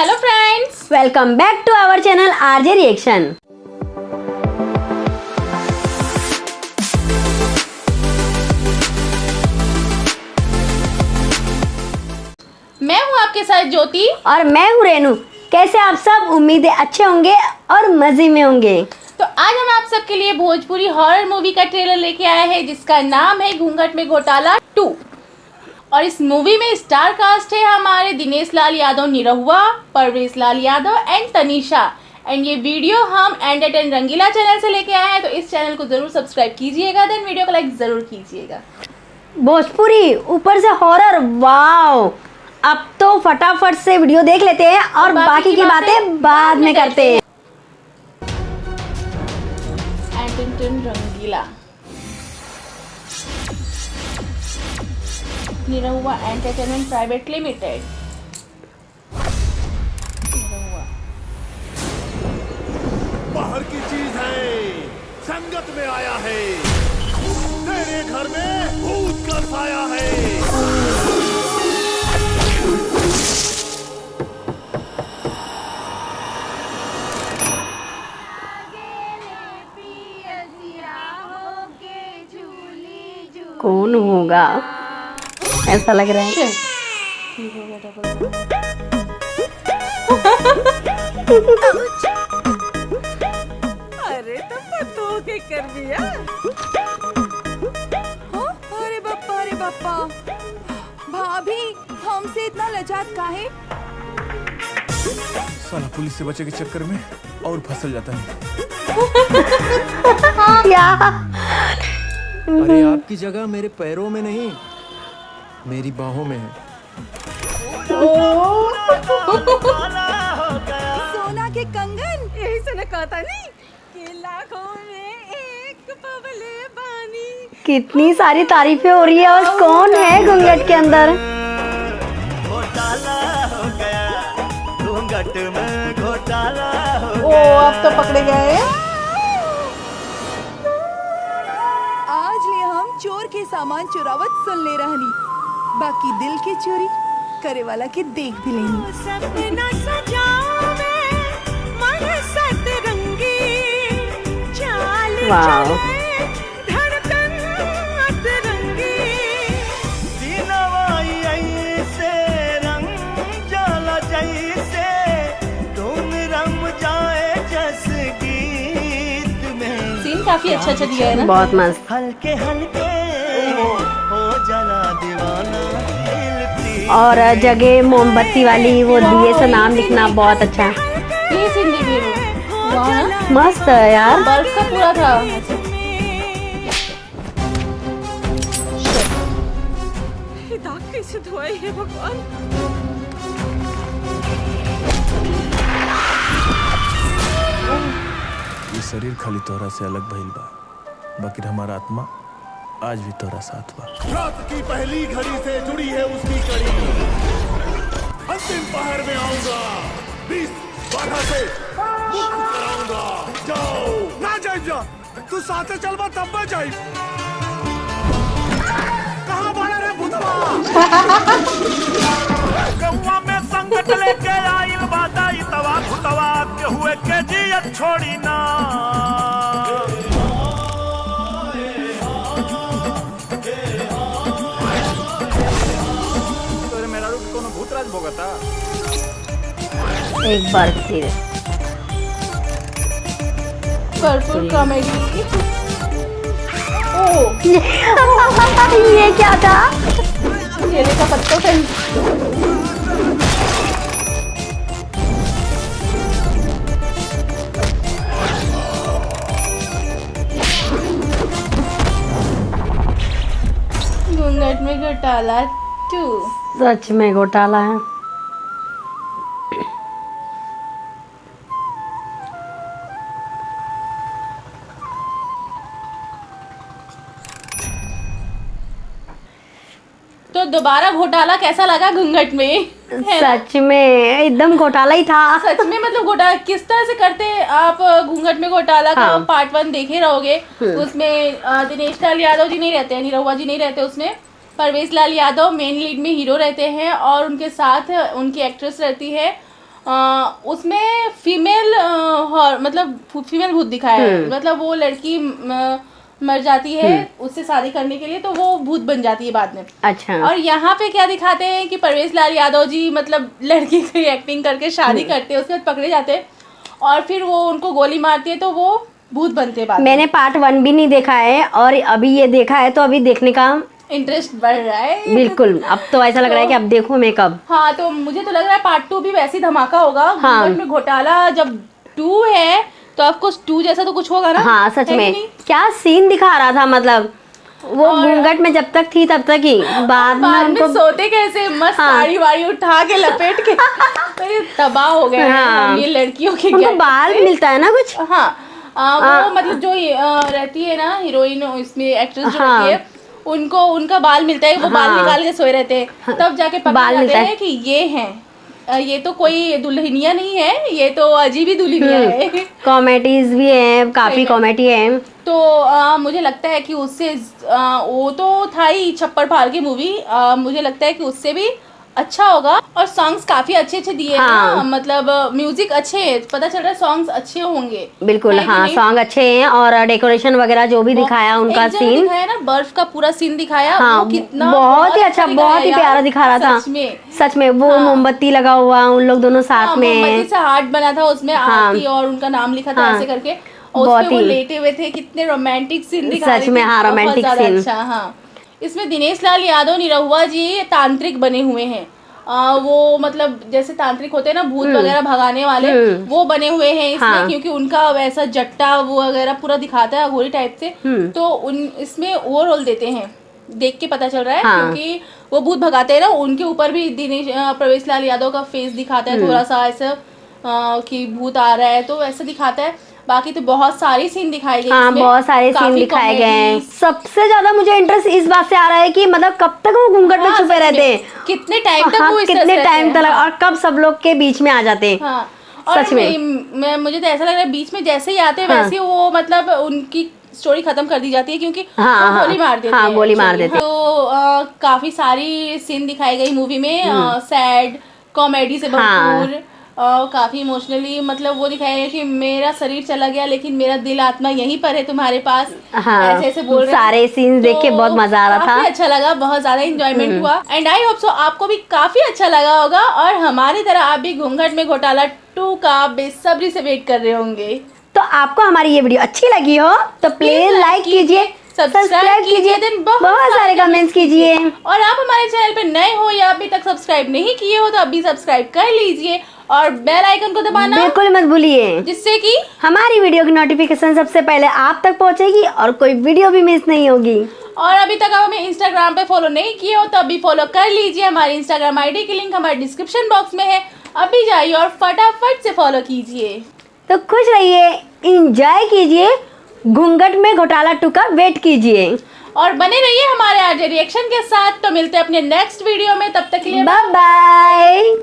Hello friends, welcome back to our channel RJ reaction. मैं हूँ आपके साथ ज्योति और मैं हूँ रेनू। कैसे आप सब? उम्मीद है अच्छे होंगे और मजे में होंगे। तो आज हम आप सबके लिए भोजपुरी हॉरर मूवी का ट्रेलर लेके आए हैं जिसका नाम है घूंघट में घोटाला 2। और इस मूवी में स्टार कास्ट है हमारे दिनेश लाल यादव निरहुआ, परवेश लाल यादव एंड तनीषा। एंड ये वीडियो हम एंटरटेन रंगीला चैनल से लेके आए हैं, तो इस चैनल को जरूर सब्सक्राइब कीजिएगा, देन वीडियो को लाइक जरूर कीजिएगा। भोजपुरी ऊपर से हॉरर, वाओ! अब तो फटाफट से वीडियो देख लेते हैं और बाकी की बातें बाद में करते हैं। एंटरटेन रंगीला निरहुआ एंटरटेनमेंट प्राइवेट लिमिटेड। बाहर की चीज है, संगत में आया है, तेरे घर में भूत कर आया है। कौन होगा? ऐसा लग रहा है। अरे तो पतो के कर दिया। हाँ? अरे बाप्पा भाभी हमसे इतना लजात काहे? साला पुलिस से बचे के चक्कर में और फसल जाता है। क्या? अरे आपकी जगह मेरे पैरों में नहीं, मेरी बाहों में है। सोना के कंगन, यही से न कहता नहीं कि लाखों में एक पवले बानी। कितनी सारी तारीफें हो रही है। और कौन है घूंघट के अंदर? घोटाला हो गया, घूंघट में घोटाला हो ओ गया। अब तो पकड़े गए। आज ले हम चोर के सामान चुरावत सुन ले रहनी, बाकी दिल के चोरी करे वाला के देख भी लेनी। सपना सजावे मन सतरंगी, चाल वाओ। चले धड़कन अतरंगी। दिनवाई ऐसे रंग जाला जैसे तुम रम जाए जस गीत में। सीन काफी अच्छा दिया है ना। बहुत मस्त। हल्के हल्के हो जला दीवाना दिल। और जगह मोमबत्ती वाली वो दिए से नाम लिखना बहुत अच्छा है। ये सीन देखिए, वाह ना, मस्त है यार। बर्फ का पूरा था। ये दाग कैसे धोए है भगवान? ये शरीर खाली तोरा से अलग भइल बा, बाकी हमारा आत्मा आज भी तोरा साथ बा। रात की पहली घड़ी से जुड़ी है उसकी कड़ी। अंतिम पहर में आऊंगा, 20 बाधा से मुक्त कराऊंगा। जाओ ना जा, तू साथे चलबा तब मैं जाई। कहां बाड़ा रे भूतवा? गौवा में संकट लेके आइल बादा इतवा भूतवा के हुए के जियत छोड़ी ना। एक बार फिर भरपूर कॉमेडी। ओ ये क्या था? केले का पत्तों से घूंघट में घोटाला 2। सच में घोटाला है। तो दोबारा घोटाला कैसा लगा घूंघट में? सच में एकदम घोटाला ही था। सच में मतलब घोटाला किस तरह से करते हैं आप घूंघट में घोटाला का? हाँ। पार्ट 1 देखे रहोगे। उसमें दिनेश लाल यादव जी नहीं रहते हैं, निरहुआ जी नहीं रहते उसमें। परवेश लाल यादव मेन लीड में हीरो रहते हैं और उनके साथ उनकी एक्ट्रेस रहती है उसमें फीमेल मतलब फीमेल भूत दिखाया है। मतलब वो लड़की मर जाती है उससे शादी करने के लिए, तो वो भूत बन जाती है बाद में। अच्छा। और यहाँ पे क्या दिखाते हैं कि परवेश लाल यादव जी मतलब लड़की की एक्टिंग करके शादी करते हैं, उसके बाद पकड़े जाते हैं और फिर वो उनको गोली मारती है तो वो भूत बनते हैं बाद में। मैंने पार्ट 1 भी नहीं देखा है और अभी ये देखा है, तो अभी देखने का इंटरेस्ट बढ़ रहा है। बिल्कुल, अब तो ऐसा लग रहा है कि अब देखूं मैं कब। हाँ, तो मुझे तो लग रहा है पार्ट 2 भी वैसे ही धमाका होगा। हाँ। घूंघट में घोटाला जब 2 है तो ऑफ कोर्स 2 जैसा तो कुछ होगा ना। हाँ सच है कि में, नहीं? क्या सीन दिखा रहा था, मतलब वो घूंघट में जब तक थी तब तक ही, बाद में उनको सोते कैसे मस्त हाँ। साड़ी वाड़ी उठा के लपेट के तो ये तबाह हो गए हैं हाँ। हम ये लड़कियों के उनको get बाल से। मिलता है ना कुछ। हाँ, वो मतलब जो रहती है ना हीरोइन, इसमें एक्ट्रेस जो हाँ। रहती है, उनको उनका बाल मिलता है, वो बाल हाँ। निकाल के सोए रहते हैं, तब जाके पता बाल जाते मिलता है। हैं कि ये हैं, ये तो कोई दुल्हनिया नहीं है, ये तो अजीब ही दुल्हनिया है। कॉमेडीज भी है, काफी कॉमेडी है। तो मुझे लगता है कि उससे वो तो था ही छप्पर फाड़ की मूवी, मुझे लगता है कि उससे भी अच्छा होगा। और सॉन्ग्स काफी अच्छे अच्छे दिए हैं हाँ। ना, मतलब म्यूजिक अच्छे हैं, पता चल रहा है सॉन्ग्स अच्छे होंगे। बिल्कुल है कि हाँ, नहीं? सॉन्ग अच्छे हैं और डेकोरेशन वगैरह जो भी दिखाया उनका एक जगह सीन, दिखाया ना, बर्फ का पूरा सीन दिखाया, हाँ वो कितना बहुत ही अच्छा, दिखाया बहुत ही यार, प्यारा दिखा रहा था। सच में। सच में वो हाँ। मोमबत्ती लगा हुआ, उन लोग दोनों साथ हाँ, में मोमबत्ती से हार्ट बना था उसमें, हाँ। आरती और उनका नाम लिखा था हाँ। ऐसे करके, और बहुत उसपे वो ही। लेटे हुए थे, कितने रोमांटिक सीन दिखा सच रही में, थी, हाँ, बहुत रोमांटिक ज्यादा सीन। अच्छा। हाँ, इसमें दिनेश लाल यादव निरहुआ जी तांत्रिक बने हुए हैं। वो मतलब जैसे तांत्रिक होते हैं ना, भूत वगैरह भगाने वाले, वो बने हुए हैं इसमें। हाँ। क्योंकि उनका वैसा जट्टा वो वगैरह पूरा दिखाता है अघोरी टाइप से, तो उन इसमें वो रोल देते हैं, देख के पता चल रहा है। हाँ। क्योंकि वो भूत भगाते हैं ना, उनके ऊपर भी प्रवेश लाल यादव का फेस दिखाता है थोड़ा सा ऐसा कि भूत आ रहा है, तो ऐसा दिखाता है। बाकी तो बहुत सारी सीन दिखाई गई हाँ, इसमें, बहुत सारे सीन काफी दिखाए गए हैं। comedy। सबसे ज्यादा मुझे इंटरेस्ट इस बात से आ रहा है कि मतलब कब तक वो घूंघट में हाँ, छुपे सच रहते में। हैं, कितने टाइम तक हाँ, वो इस तरह कितने से टाइम रहते तक, हैं। और कब सब लोग के बीच में आ जाते हैं। हाँ, और सच में। मुझे तो ऐसा लग रहा है बीच में जैसे ही आते हैं हाँ। वैसे ही वो मतलब उनकी स्टोरी खत्म कर दी जाती है, क्योंकि हाँ, वो हाँ, गोली मार देते हाँ, हैं गोली मार actually। देते हैं। तो काफी सारी सीन दिखाई गई मूवी में, सैड कॉमेडी से हाँ। भरपूर, काफी इमोशनली, मतलब वो दिखाया है कि मेरा शरीर चला गया लेकिन मेरा दिल आत्मा यहीं पर है तुम्हारे पास, हाँ, ऐसे ऐसे बोल रहे हैं। सारे सीन्स देख के तो बहुत मजा आ रहा था। काफी अच्छा लगा, बहुत ज्यादा इंजॉयमेंट हुआ, एंड आई होप सो आपको भी काफी अच्छा लगा होगा, और हमारी तरह आप भी घूंघट में घोटाला 2 का बेसब्री से वेट कर रहे होंगे। तो आपको हमारी ये वीडियो अच्छी लगी हो तो प्लीज लाइक कीजिए, सब्सक्राइब कीजिए, देन बहुत सारे कमेंट्स कीजिए। और आप हमारे चैनल पे नए हो या अभी तक सब्सक्राइब नहीं किए हो तो अभी सब्सक्राइब कर लीजिए और बेल आइकन को दबाना बिल्कुल मत भूलिए, जिससे कि हमारी वीडियो की नोटिफिकेशन सबसे पहले आप तक पहुंचेगी और कोई वीडियो भी मिस नहीं होगी। और अभी तक आप हमें इंस्टाग्राम पे फॉलो नहीं किए हो तो अभी फॉलो कर लीजिए। हमारी इंस्टाग्राम आईडी की लिंक हमारे डिस्क्रिप्शन बॉक्स में है, अभी जाइए और फटाफट से फॉलो कीजिए। तो खुश रहिए, इंजॉय कीजिए, घूंघट में घोटाला 2 का वेट कीजिए और बने रहिए हमारे आज रिएक्शन के साथ। तो मिलते हैं अपने नेक्स्ट वीडियो में, तब तक के लिए बाय बाय।